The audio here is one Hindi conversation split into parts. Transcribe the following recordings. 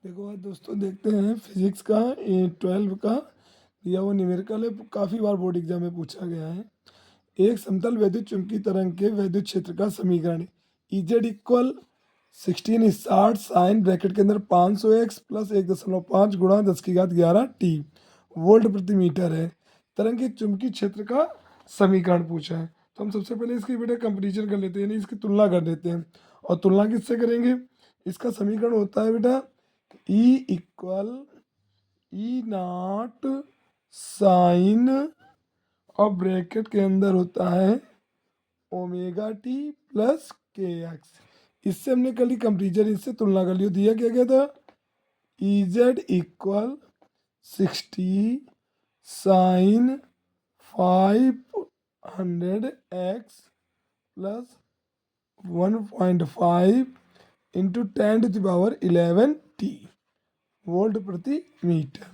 देखो आज दोस्तों देखते हैं फिजिक्स का 12 का दिया हुआ न्यूमेरिकल है, काफ़ी बार बोर्ड एग्जाम में पूछा गया है। एक समतल वैद्युत चुंबकीय तरंग के वैद्युत क्षेत्र का समीकरण इजेड इक्वल 16 साइन ब्रैकेट के अंदर 500x प्लस 1.5 गुणा 10⁻11t वोल्ट प्रति मीटर है। तरंग के चुंबकीय क्षेत्र का समीकरण पूछा है, तो हम सबसे पहले इसकी बेटा कंपेरिजन कर लेते हैं, यानी इसकी तुलना कर लेते हैं। और तुलना किससे करेंगे? इसका समीकरण होता है बेटा E इक्वल E0 साइन और ब्रैकेट के अंदर होता है ओमेगा टी प्लस के एक्स। इससे हमने कल ही कंपेरिजन, इससे तुलना कर लियो। दिया क्या गया था? EZ equal 60 sine 500x plus 1.5 into 10⁻11t volt प्रति मीटर।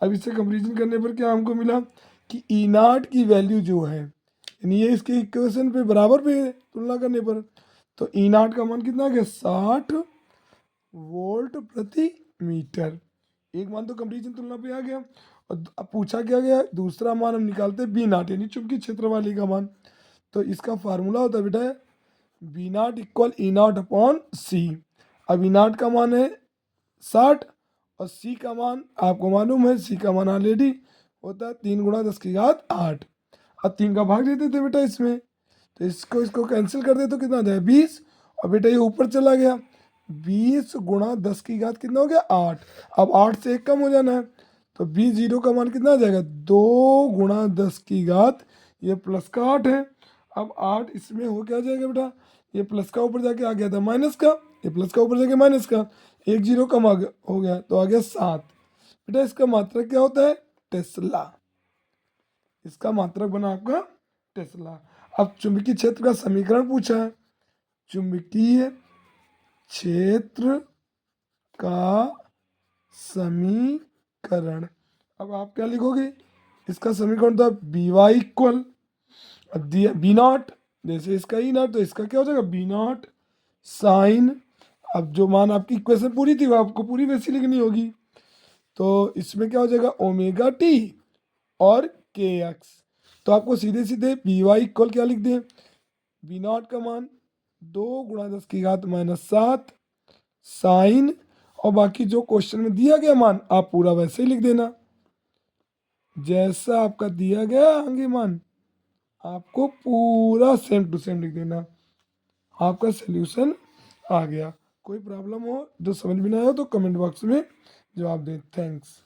अब इससे कंपेरिजन करने पर क्या हमको मिला कि ई नाट की वैल्यू जो है, यानी ये इसके इक्वेशन पे बराबर पे है तुलना करने पर, तो ई नाट का मान कितना आ गया? 60 वोल्ट प्रति मीटर। एक मान तो कंपेरिजन तुलना पे आ गया। और अब पूछा क्या गया? दूसरा मान हम निकालते हैं बी नाट, यानी चुंबकीय क्षेत्र वाले का मान। तो इसका फार्मूला होता है बेटा बी नाट इक्वल ई नाट अपॉन सी। अब ई नाट का मान है 60 और सी का मान आपको मालूम है, सी का मान ऑलरेडी होता है 3 × 10⁸। अब 3 का भाग देते थे बेटा इसमें, तो इसको कैंसिल कर दे तो कितना आ जाए? 20। और बेटा ये ऊपर चला गया, 20 × 10⁻, कितना हो गया? 8। अब 8 से 1 कम हो जाना है, तो 20 का मान कितना आ जाएगा? 2 × 10⁻, ये प्लस का 8 है। अब 8 इसमें हो क्या जाएगा बेटा? ये प्लस का ऊपर जाके आ गया था माइनस का, ये प्लस का ऊपर जाके माइनस का, 1 0 कम हो गया तो आ गया 7। बेटा इसका मात्रक क्या होता है? टेस्ला। इसका मात्रक बना आपका टेस्ला। अब चुंबकीय क्षेत्र का समीकरण पूछा है, चुंबकीय क्षेत्र का समीकरण। अब आप क्या लिखोगे? इसका समीकरण था बी वाई इक्वल, अब दिया बी नॉट, जैसे इसका ई नॉट तो इसका क्या हो जाएगा? B nought sine. अब जो मान आपकी इक्वेशन पूरी थी वो आपको पूरी वैसी लिखनी होगी, तो इसमें क्या हो जाएगा? ओमेगा टी और के एक्स। तो आपको सीधे सीधे बी वाई इक्वल क्या लिख दें? बी नॉट का मान 2 × 10⁻⁷ साइन, और बाकी जो क्वेश्चन में दिया गया मान आप पूरा वैसे ही लिख देना, जैसा आपका दिया गया आगे मान आपको पूरा सेम टू सेम लिख देना। आपका सोल्यूशन आ गया। कोई प्रॉब्लम हो जो समझ में ना आया हो तो कमेंट बॉक्स में जवाब दें। थैंक्स।